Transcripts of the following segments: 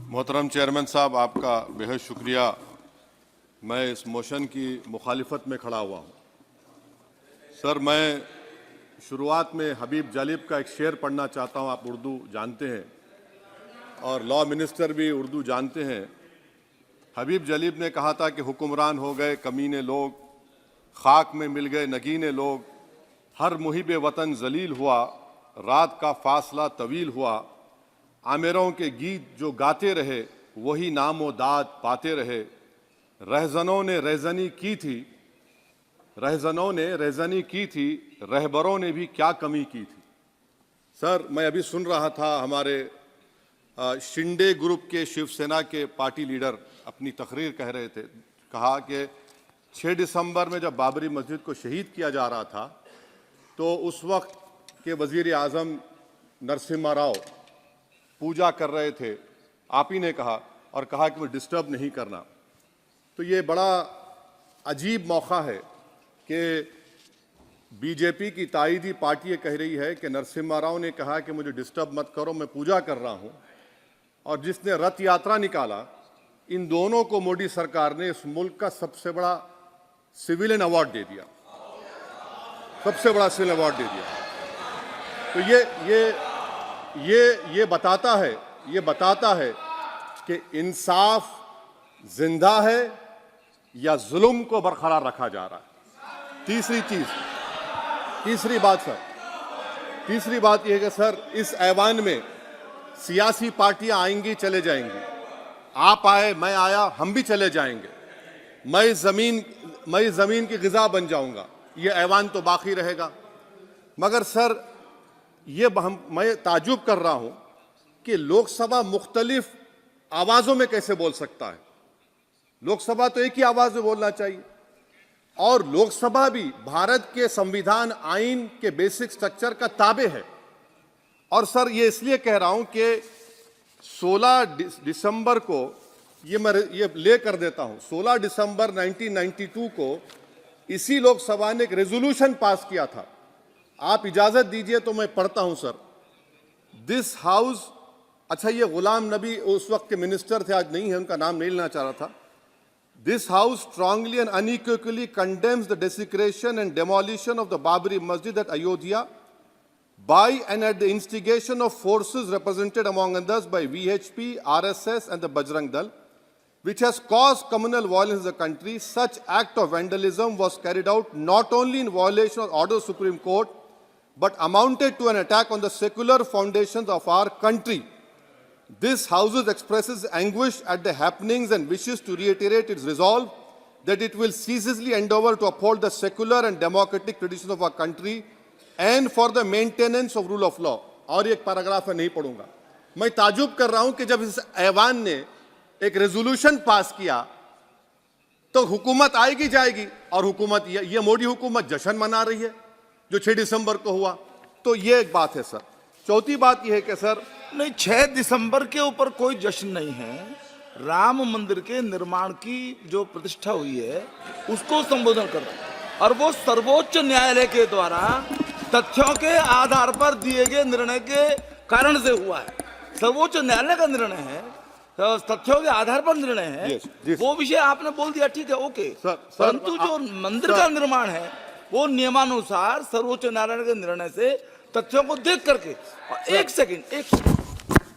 मोहतरम चेयरमैन साहब, आपका बेहद शुक्रिया। मैं इस मोशन की मुखालिफत में खड़ा हुआ हूँ। सर, मैं शुरुआत में हबीब जालिब का एक शेर पढ़ना चाहता हूँ। आप उर्दू जानते हैं और लॉ मिनिस्टर भी उर्दू जानते हैं। हबीब जालिब ने कहा था कि हुक्मरान हो गए कमीने लोग, खाक में मिल गए नगीने लोग, हर मुहिब वतन जलील हुआ, रात का फासला तवील हुआ, आमिरों के गीत जो गाते रहे वही नामो दाद पाते रहे, रहजनों ने रेजनी की थी, रहजनों ने रेजनी की थी, रहबरों ने भी क्या कमी की थी। सर, मैं अभी सुन रहा था हमारे शिंदे ग्रुप के शिवसेना के पार्टी लीडर अपनी तकरीर कह रहे थे। कहा कि 6 दिसंबर में जब बाबरी मस्जिद को शहीद किया जा रहा था तो उस वक्त के वजीर आज़म नरसिम्हा राव पूजा कर रहे थे, आप ही ने कहा, और कहा कि वो डिस्टर्ब नहीं करना। तो ये बड़ा अजीब मौका है कि बीजेपी की ताईदी पार्टी ये कह रही है कि नरसिम्हा राव ने कहा कि मुझे डिस्टर्ब मत करो, मैं पूजा कर रहा हूं, और जिसने रथ यात्रा निकाला, इन दोनों को मोदी सरकार ने इस मुल्क का सबसे बड़ा सिविलियन अवार्ड दे दिया, सबसे बड़ा सिविलियन अवार्ड दे दिया। तो ये बताता है कि इंसाफ जिंदा है या जुल्म को बरकरार रखा जा रहा है। तीसरी बात यह है कि सर, इस ऐवान में सियासी पार्टियां आएंगी, चले जाएंगी। आप आए, मैं आया, हम भी चले जाएंगे। मैं इस जमीन की गिजा बन जाऊंगा, ये ऐवान तो बाकी रहेगा। मगर सर, मैं ताजुब कर रहा हूं कि लोकसभा मुख्तलिफ आवाजों में कैसे बोल सकता है। लोकसभा तो एक ही आवाज में बोलना चाहिए, और लोकसभा भी भारत के संविधान आइन के बेसिक स्ट्रक्चर का ताबे है। और सर, ये इसलिए कह रहा हूं कि 16 दिसंबर को ये ले कर देता हूं, 16 दिसंबर 1992 को इसी लोकसभा ने एक रेजोल्यूशन पास किया था। आप इजाजत दीजिए तो मैं पढ़ता हूं सर। दिस हाउस, अच्छा, ये गुलाम नबी उस वक्त के मिनिस्टर थे, आज नहीं है, उनका नाम नहीं लेना चाह रहा था। This house strongly and unequivocally condemns the desecration and demolition of the Babri Masjid at Ayodhya by and at the instigation of forces represented among others by VHP, RSS and the Bajrang Dal, which has caused communal violence in the country. Such act of vandalism was carried out not only in violation of order of the Supreme Court, but amounted to an attack on the secular foundations of our country. This House expresses anguish at the happenings and wishes to reiterate its resolve that it will ceaselessly endeavor to uphold the secular and democratic traditions of our country and for the maintenance of rule of law. और एक paragraph है, नहीं पढ़ूंगा। मैं ताजुब कर रहा हूं कि जब इस ऐवान ने एक रेजोल्यूशन पास किया तो हुकूमत आएगी जाएगी, और हुकूमत, ये मोदी हुकूमत जश्न मना रही है जो 6 दिसंबर को हुआ। तो ये एक बात है सर। चौथी बात यह है कि सर, नहीं, 6 दिसंबर के ऊपर कोई जश्न नहीं है। राम मंदिर के निर्माण की जो प्रतिष्ठा हुई है उसको संबोधन कर रहा है, और वो सर्वोच्च न्यायालय के द्वारा तथ्यों के आधार पर दिए गए निर्णय के कारण से हुआ है। सर्वोच्च न्यायालय का निर्णय है, तथ्यों के आधार पर निर्णय है। वो विषय आपने बोल दिया, ठीक है, ओके। परंतु जो मंदिर का निर्माण है वो नियमानुसार सर्वोच्च न्यायालय के निर्णय से तथ्यों को देख करके। एक सेकंड,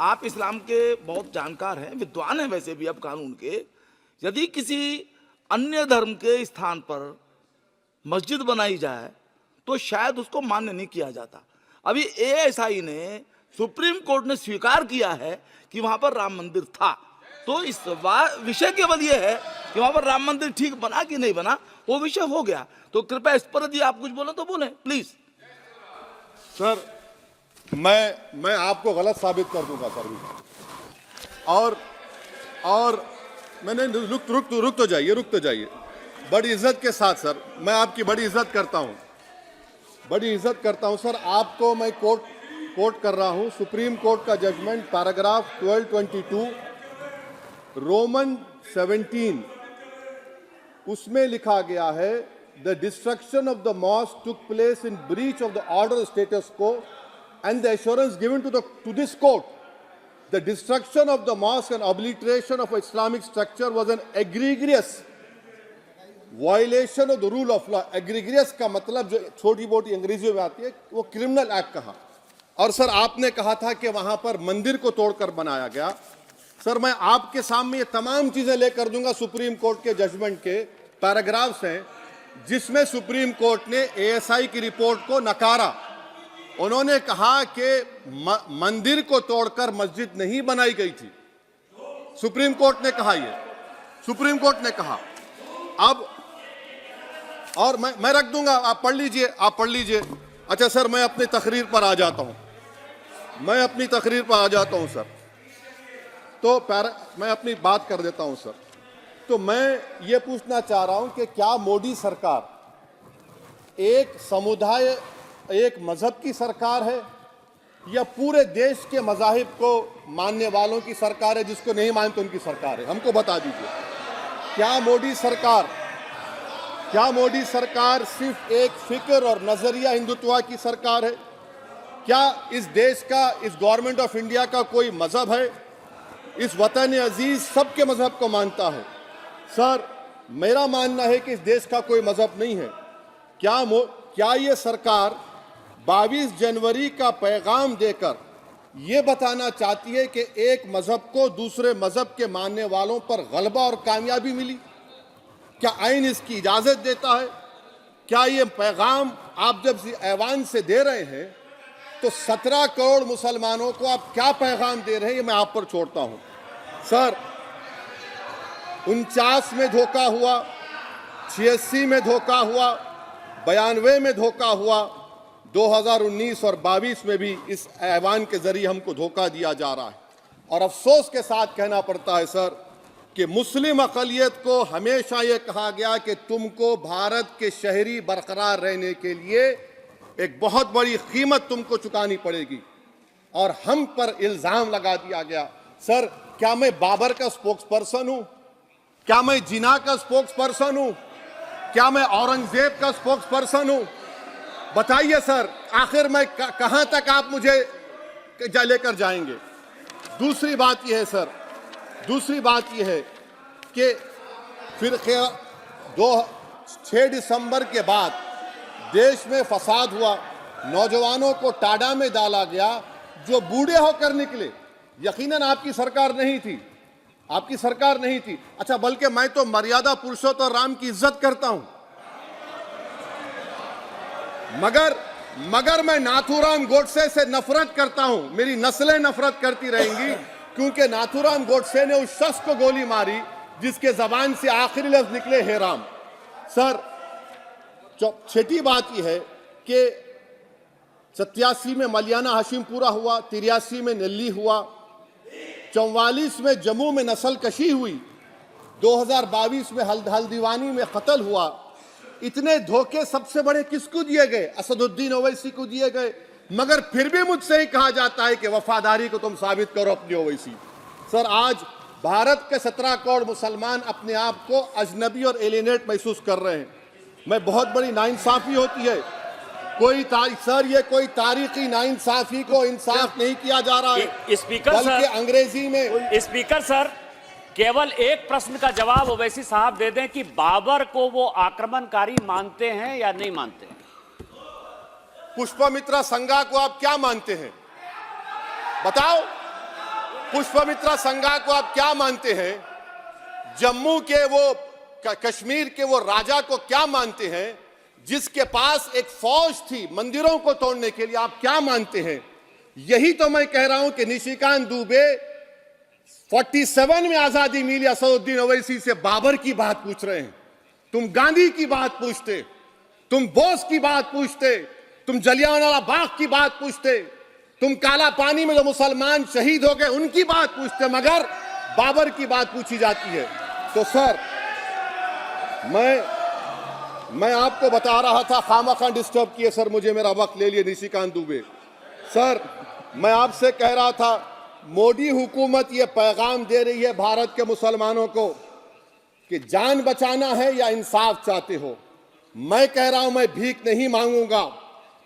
आप इस्लाम के बहुत जानकार हैं, विद्वान हैं वैसे भी अब कानून के। यदि किसी अन्य धर्म के स्थान पर मस्जिद बनाई जाए तो शायद उसको मान्य नहीं किया जाता। अभी ASI ने, सुप्रीम कोर्ट ने स्वीकार किया है कि वहां पर राम मंदिर था। तो इस विषय केवल यह है कि वहां पर राम मंदिर ठीक बना कि नहीं बना, वो विषय हो गया। तो कृपया इस पर यदि आप कुछ बोले तो बोलें प्लीज। सर, मैं आपको गलत साबित कर दूंगा सर भी। और मैंने रुक तो जाइए बड़ी इज्जत के साथ सर, मैं आपकी बड़ी इज्जत करता हूं सर। आपको मैं कोट कर रहा हूं सुप्रीम कोर्ट का जजमेंट, पैराग्राफ 1222 रोमन 17, उसमें लिखा गया है, the destruction of the mosque took place in breach of the order status को and the assurance given to this court the destruction of the mosque and obliteration of Islamic structure was an egregious violation of the rule of law. Egregious का मतलब जो छोटी मोटी अंग्रेजियों में आती है वो क्रिमिनल एक्ट कहा। और सर आपने कहा था कि वहां पर मंदिर को तोड़कर बनाया गया। सर मैं आपके सामने ये तमाम चीजें लेकर दूंगा, सुप्रीम कोर्ट के जजमेंट के पैराग्राफ्स हैं जिसमें सुप्रीम कोर्ट ने एएसआई की रिपोर्ट को नकारा। उन्होंने कहा कि मंदिर को तोड़कर मस्जिद नहीं बनाई गई थी। सुप्रीम कोर्ट ने कहा, ये सुप्रीम कोर्ट ने कहा। अब और मैं रख दूंगा, आप पढ़ लीजिए, आप पढ़ लीजिए। अच्छा सर मैं अपनी तकरीर पर आ जाता हूं, मैं अपनी तकरीर पर आ जाता हूं सर। तो मैं अपनी बात कर देता हूं सर। तो मैं ये पूछना चाह रहा हूं कि क्या मोदी सरकार एक समुदाय, एक मजहब की सरकार है या पूरे देश के मजाहिब को मानने वालों की सरकार है? जिसको नहीं मानते उनकी सरकार है, हमको बता दीजिए। क्या मोदी सरकार सिर्फ एक फिक्र और नजरिया हिंदुत्व की सरकार है? क्या इस देश का, इस गवर्नमेंट ऑफ इंडिया का कोई मजहब है? इस वतन अजीज सबके मजहब को मानता है। सर मेरा मानना है कि इस देश का कोई मजहब नहीं है। क्या ये सरकार 22 जनवरी का पैगाम देकर ये बताना चाहती है कि एक मजहब को दूसरे मजहब के मानने वालों पर गलबा और कामयाबी मिली? क्या आइन इसकी इजाजत देता है? क्या ये पैगाम आप जब ऐवान से दे रहे हैं तो 17 करोड़ मुसलमानों को आप क्या पैगाम दे रहे हैं, ये मैं आप पर छोड़ता हूं। सर 49 में धोखा हुआ, 86 में धोखा हुआ, 92 में धोखा हुआ, 2019 और 22 में भी इस ऐवान के जरिए हमको धोखा दिया जा रहा है। और अफसोस के साथ कहना पड़ता है सर कि मुस्लिम अक़लियत को हमेशा ये कहा गया कि तुमको भारत के शहरी बरकरार रहने के लिए एक बहुत बड़ी कीमत तुमको चुकानी पड़ेगी, और हम पर इल्जाम लगा दिया गया। सर क्या मैं बाबर का स्पोक्स पर्सन हूं? क्या मैं जिना का स्पोक्स पर्सन हूं? क्या मैं औरंगजेब का स्पोक्स पर्सन हूं? बताइए सर, आखिर मैं कहां तक आप मुझे लेकर जाएंगे? दूसरी बात यह है सर, दूसरी बात यह है कि फिर 6 दिसंबर के बाद देश में फसाद हुआ, नौजवानों को टाडा में डाला गया जो बूढ़े होकर निकले। यकीनन आपकी सरकार नहीं थी, आपकी सरकार नहीं थी। अच्छा बल्कि मैं तो मर्यादा पुरुषोत्तम राम की इज्जत करता हूं, मगर मैं नाथूराम गोडसे से नफरत करता हूं। मेरी नस्लें नफरत करती रहेंगी क्योंकि नाथूराम गोडसे ने उस शख्स को गोली मारी जिसके जबान से आखिरी लफ्ज निकले हे राम। सर छठी बात यह है कि 87 में मलियाना हाशिमपुरा हुआ, 83 में नेल्ली हुआ, 44 में जम्मू में नस्ल कशी हुई, 2022 में हल्दीवानी में कत्ल हुआ। इतने धोखे सबसे बड़े किसको दिए गए? असदुद्दीन ओवैसी को दिए गए। मगर फिर भी मुझसे ही कहा जाता है कि वफादारी को तुम साबित करो अपनी ओवैसी। सर आज भारत के 17 करोड़ मुसलमान अपने आप को अजनबी और एलिनेट महसूस कर रहे हैं। मैं बहुत बड़ी नाइंसाफी होती है, सर ये कोई तारीखी नाइंसाफी को इंसाफ नहीं किया जा रहा है। स्पीकर बल्कि सर, अंग्रेजी में स्पीकर सर केवल एक प्रश्न का जवाब ओवैसी साहब दे दें कि बाबर को वो आक्रमणकारी मानते हैं या नहीं मानते हैं? पुष्पमित्रा संघा को आप क्या मानते हैं? बताओ, पुष्पमित्रा संघा को आप क्या मानते हैं? जम्मू के वो, कश्मीर के वो राजा को क्या मानते हैं जिसके पास एक फौज थी मंदिरों को तोड़ने के लिए? आप क्या मानते हैं? यही तो मैं कह रहा हूं कि निशिकांत दुबे 47 में आजादी मिली, असदुद्दीन ओवैसी से बाबर की बात पूछ रहे हैं। तुम गांधी की बात पूछते, तुम बोस की बात पूछते, तुम जलियांवाला बाग की बात पूछते, तुम काला पानी में जो मुसलमान शहीद हो गए उनकी बात पूछते, मगर बाबर की बात पूछी जाती है। तो सर मैं आपको बता रहा था, खामखा डिस्टर्ब किए सर, मुझे मेरा वक्त ले लिए निशिकांत दुबे। सर मैं आपसे कह रहा था मोदी हुकूमत ये पैगाम दे रही है भारत के मुसलमानों को कि जान बचाना है या इंसाफ चाहते हो। मैं कह रहा हूं मैं भीख नहीं मांगूंगा,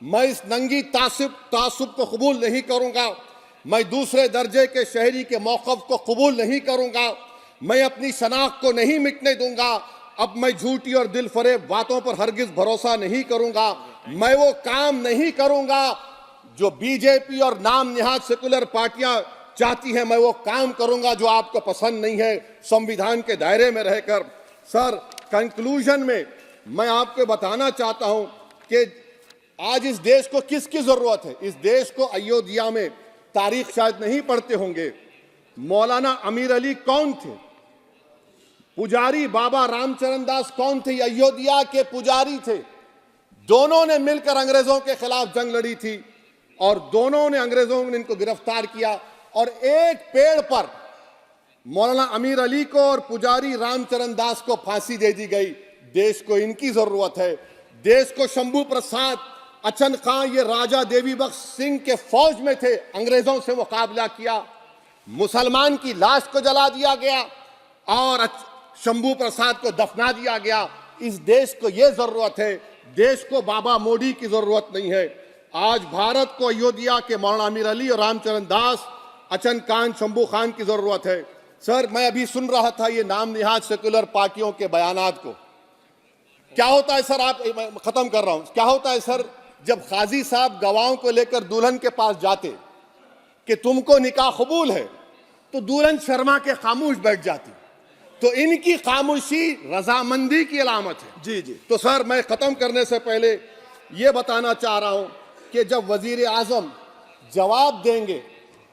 मैं इस नंगी तासुब को कबूल नहीं करूंगा मैं दूसरे दर्जे के शहरी के मौक़िफ़ को कबूल नहीं करूंगा। मैं अपनी शनाख्त को नहीं मिटने दूंगा। अब मैं झूठी और दिल फरेब बातों पर हरगिज भरोसा नहीं करूंगा। मैं वो काम नहीं करूंगा जो बीजेपी और नाम निहाद सेकुलर पार्टियां चाहती हैं। मैं वो काम करूंगा जो आपको पसंद नहीं है, संविधान के दायरे में रहकर। सर, कंक्लूजन में मैं आपको बताना चाहता हूं कि आज इस देश को किसकी जरूरत है। इस देश को अयोध्या में, तारीख शायद नहीं पढ़ते होंगे, मौलाना अमीर अली कौन थे, पुजारी बाबा रामचरण दास कौन थे, अयोध्या के पुजारी थे। दोनों ने मिलकर अंग्रेजों के खिलाफ जंग लड़ी थी और दोनों ने, अंग्रेजों ने इनको गिरफ्तार किया और एक पेड़ पर मौलाना अमीर अली को और पुजारी रामचरण दास को फांसी दे दी गई। देश को इनकी जरूरत है। देश को शंभू प्रसाद, अचन खां, ये राजा देवी बख्श सिंह के फौज में थे, अंग्रेजों से मुकाबला किया। मुसलमान की लाश को जला दिया गया और शंभू प्रसाद को दफना दिया गया। इस देश को यह जरूरत है। देश को बाबा मोदी की जरूरत नहीं है। आज भारत को अयोध्या के मौलाना अमीर अली और रामचरण दास, अचन खान, शंभू खान की जरूरत है। सर, मैं अभी सुन रहा था ये नाम निहाद सेकुलर पार्टियों के बयानात को। क्या होता है सर, मैं खत्म कर रहा हूं, क्या होता है सर, जब काजी साहब गवाहों को लेकर दुल्हन के पास जाते कि तुमको निकाह कबूल है, तो दुल्हन शर्मा के खामोश बैठ जाती। तो इनकी खामोशी रजामंदी की अलामत है। जी जी। तो सर, मैं खत्म करने से पहले यह बताना चाह रहा हूं कि जब वजीर आजम जवाब देंगे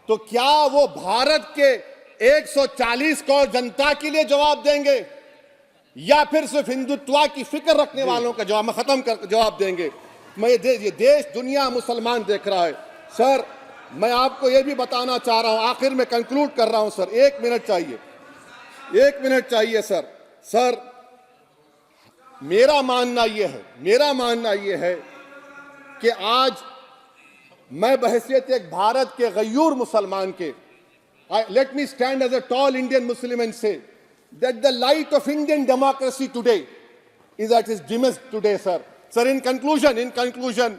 तो क्या वो भारत के 140 करोड़ जनता के लिए जवाब देंगे या फिर सिर्फ हिंदुत्व की फिक्र रखने वालों का जवाब, मैं खत्म कर जवाब देंगे। मैं ये देश, दुनिया, मुसलमान देख रहा है। सर, मैं आपको ये भी बताना चाह रहा हूं, आखिर में कंक्लूड कर रहा हूं सर, 1 मिनट चाहिए, 1 मिनट चाहिए सर। सर, मेरा मानना यह है कि आज मैं बहैसियत एक भारत के गयूर मुसलमान के, let me stand as a tall Indian Muslim and say that the light of Indian democracy today is at its dimmest today, sir. Sir, in conclusion,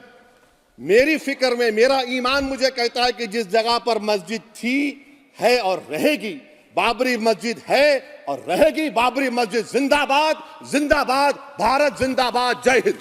मेरी फिक्र में, मेरा ईमान मुझे कहता है कि जिस जगह पर मस्जिद थी, है और रहेगी, बाबरी मस्जिद है और रहेगी। बाबरी मस्जिद जिंदाबाद, जिंदाबाद, भारत जिंदाबाद। जय हिंद।